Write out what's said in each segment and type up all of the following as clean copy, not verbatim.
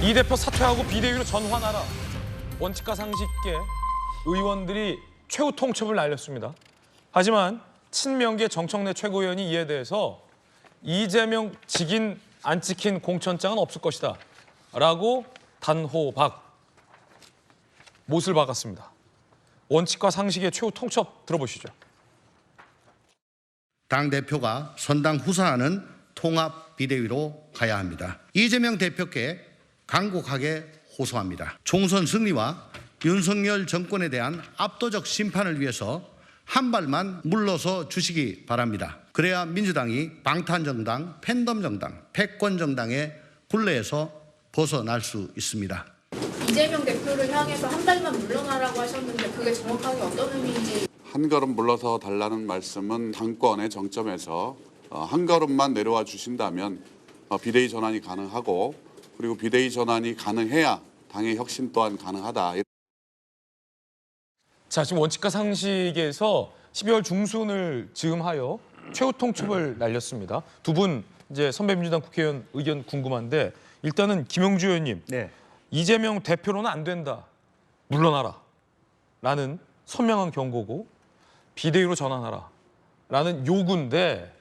이 대표 사퇴하고 비대위로 전환하라. 원칙과 상식계 의원들이 최후 통첩을 날렸습니다. 하지만 친명계 정청래 최고위원이 이에 대해서 이재명 직인 안 찍힌 공천장은 없을 것이다 라고 단호박 못을 박았습니다. 원칙과 상식의 최후 통첩 들어보시죠. 당대표가 선당 후사하는 통합 비대위로 가야 합니다. 이재명 대표께 간곡하게 호소합니다. 총선 승리와 윤석열 정권에 대한 압도적 심판을 위해서 한 발만 물러서 주시기 바랍니다. 그래야 민주당이 방탄정당, 팬덤정당, 패권정당의 굴레에서 벗어날 수 있습니다. 이재명 대표를 향해서 한 발만 물러나라고 하셨는데 그게 정확하게 어떤 의미인지. 한 걸음 물러서 달라는 말씀은 당권의 정점에서 한 걸음만 내려와 주신다면 비대위 전환이 가능하고 그리고 비대위 전환이 가능해야 당의 혁신 또한 가능하다. 자, 지금 원칙과 상식에서 12월 중순을 즈음하여 최후 통첩을 날렸습니다. 두 분 이제 선배 민주당 국회의원 의견 궁금한데 일단은 김영주 의원님, 네. 이재명 대표로는 안 된다, 물러나라 라는 선명한 경고고 비대위로 전환하라 라는 요구인데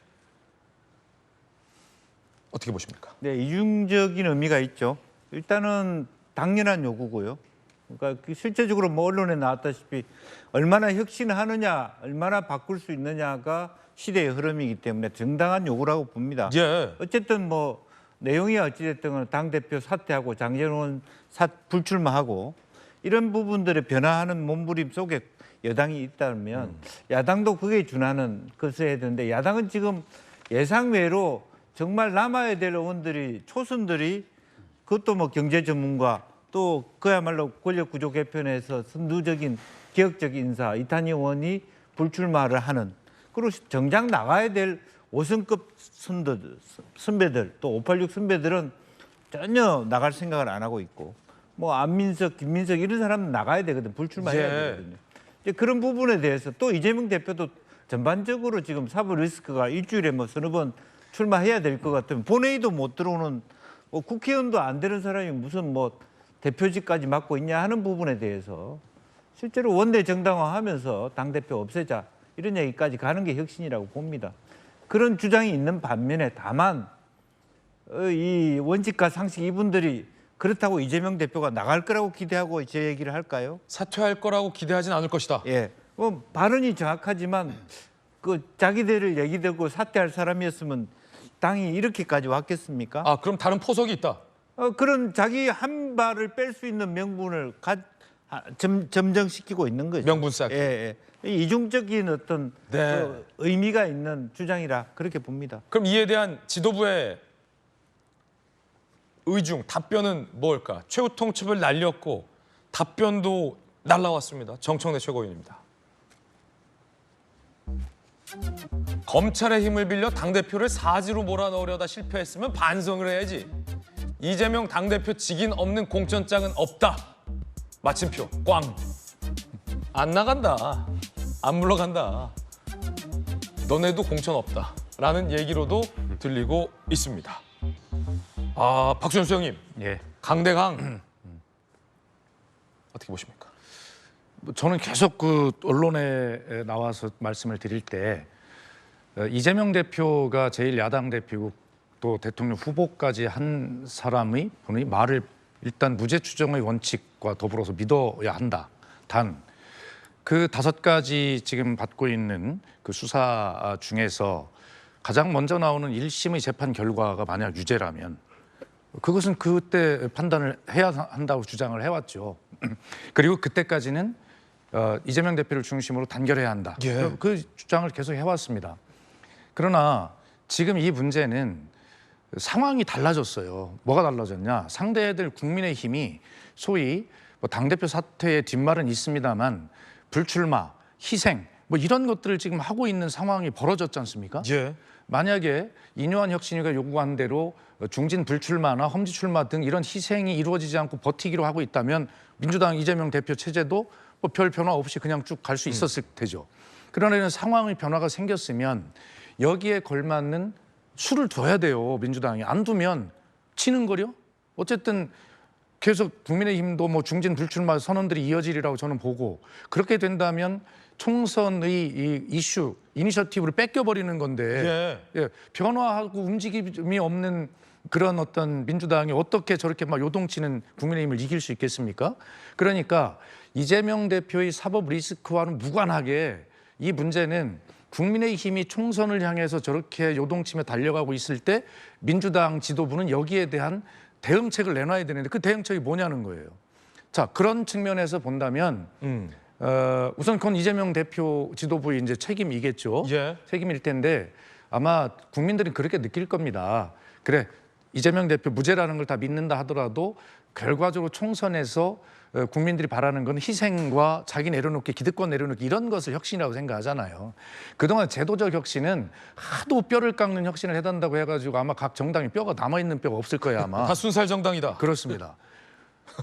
어떻게 보십니까? 네, 이중적인 의미가 있죠. 일단은 당연한 요구고요. 그러니까 실제적으로 뭐 언론에 나왔다시피 얼마나 혁신하느냐, 얼마나 바꿀 수 있느냐가 시대의 흐름이기 때문에 정당한 요구라고 봅니다. 예. 어쨌든 뭐 내용이 어찌됐든 당대표 사퇴하고 장제원 불출마하고 이런 부분들의 변화하는 몸부림 속에 여당이 있다면 야당도 그게 준하는 것을 해야 되는데 야당은 지금 예상외로 정말 남아야 될 의원들이 초선들이 그것도 뭐 경제 전문가 또 그야말로 권력구조 개편에서 선두적인 개혁적 인사 이탄희 의원이 불출마를 하는 그리고 정작 나가야 될 5선급 선배들 또 586 선배들은 전혀 나갈 생각을 안 하고 있고 뭐 안민석, 김민석 이런 사람은 나가야 되거든. 불출마해야 되거든요. 이제 그런 부분에 대해서 또 이재명 대표도 전반적으로 지금 사법 리스크가 일주일에 뭐 서너 번 출마해야 될 것 같으면 본회의도 못 들어오는 뭐 국회의원도 안 되는 사람이 무슨 뭐 대표직까지 맡고 있냐 하는 부분에 대해서 실제로 원내 정당화하면서 당대표 없애자 이런 얘기까지 가는 게 혁신이라고 봅니다. 그런 주장이 있는 반면에 다만 이 원칙과 상식 이분들이 그렇다고 이재명 대표가 나갈 거라고 기대하고 제 얘기를 할까요? 사퇴할 거라고 기대하진 않을 것이다. 예, 뭐 발언이 정확하지만 그 자기들을 얘기 듣고 사퇴할 사람이었으면 당이 이렇게까지 왔겠습니까? 아, 그럼 다른 포석이 있다. 그런 자기 한 발을 뺄 수 있는 명분을 점정시키고 있는 거죠. 명분 쌓기. 예, 예. 이중적인 어떤 네. 그 의미가 있는 주장이라 그렇게 봅니다. 그럼 이에 대한 지도부의 의중, 답변은 뭘까? 최후 통첩을 날렸고 답변도 날라왔습니다. 정청래 최고위원입니다. 검찰의 힘을 빌려 당대표를 사지로 몰아넣으려다 실패했으면 반성을 해야지. 이재명 당대표 직인 없는 공천장은 없다. 마침표 꽝. 안 나간다. 안 물러간다. 너네도 공천 없다. 라는 얘기로도 들리고 있습니다. 아, 박준수 형님. 예. 강대강 어떻게 보십니까? 저는 계속 그 언론에 나와서 말씀을 드릴 때 이재명 대표가 제1야당 대표고 또 대통령 후보까지 한 사람의 분이 말을 일단 무죄 추정의 원칙과 더불어서 믿어야 한다. 단 그 5가지 지금 받고 있는 그 수사 중에서 가장 먼저 나오는 1심의 재판 결과가 만약 유죄라면 그것은 그때 판단을 해야 한다고 주장을 해왔죠. 그리고 그때까지는 이재명 대표를 중심으로 단결해야 한다. 예. 그 주장을 계속 해왔습니다. 그러나 지금 이 문제는 상황이 달라졌어요. 뭐가 달라졌냐? 상대들 국민의힘이 소위 뭐 당대표 사퇴의 뒷말은 있습니다만 불출마, 희생 뭐 이런 것들을 지금 하고 있는 상황이 벌어졌지 않습니까? 예. 만약에 이뇨한 혁신위가 요구한 대로 중진 불출마나 험지 출마 등 이런 희생이 이루어지지 않고 버티기로 하고 있다면 민주당 이재명 대표 체제도 뭐 별 변화 없이 그냥 쭉 갈 수 있었을 테죠. 그러나 이런 상황의 변화가 생겼으면 여기에 걸맞는 수를 둬야 돼요. 민주당이 안 두면 치는 거려. 어쨌든 계속 국민의힘도 뭐 중진 불출마 선언들이 이어지리라고 저는 보고 그렇게 된다면 총선의 이 이슈, 이니셔티브를 뺏겨버리는 건데 예, 변화하고 움직임이 없는 그런 어떤 민주당이 어떻게 저렇게 막 요동치는 국민의힘을 이길 수 있겠습니까? 그러니까 이재명 대표의 사법 리스크와는 무관하게 이 문제는 국민의힘이 총선을 향해서 저렇게 요동치며 달려가고 있을 때 민주당 지도부는 여기에 대한 대응책을 내놔야 되는데 그 대응책이 뭐냐는 거예요. 자, 그런 측면에서 본다면 우선 그건 이재명 대표 지도부의 이제 책임이겠죠. 예. 책임일 텐데 아마 국민들은 그렇게 느낄 겁니다. 그래, 이재명 대표 무죄라는 걸 다 믿는다 하더라도 결과적으로 총선에서 국민들이 바라는 건 희생과 자기 내려놓기, 기득권 내려놓기 이런 것을 혁신이라고 생각하잖아요. 그동안 제도적 혁신은 하도 뼈를 깎는 혁신을 해단다고 해가지고 아마 각 정당이 뼈가 남아있는 뼈가 없을 거예요 아마. 다 순살 정당이다. 그렇습니다.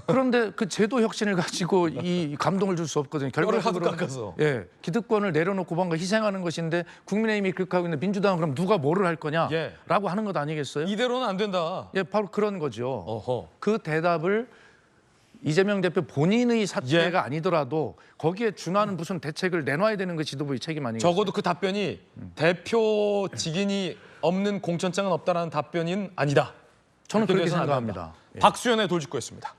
그런데 그 제도 혁신을 가지고 이 감동을 줄 수 없거든요. 뼈를 하도 결과적으로는 깎아서. 예, 기득권을 내려놓고 뭔가 희생하는 것인데 국민의힘이 그렇게 하고 있는데 민주당은 그럼 누가 뭐를 할 거냐라고 예. 하는 것 아니겠어요? 이대로는 안 된다. 예, 바로 그런 거죠. 어허. 그 대답을 이재명 대표 본인의 사태가 예. 아니더라도 거기에 준하는 무슨 대책을 내놔야 되는 게 지도부의 책임 아니겠어요? 적어도 그 답변이 대표 직인이 없는 공천장은 없다라는 답변인 아니다. 저는 그렇게 돼서는 안 된다. 생각합니다. 예. 박수현의 돌직구였습니다.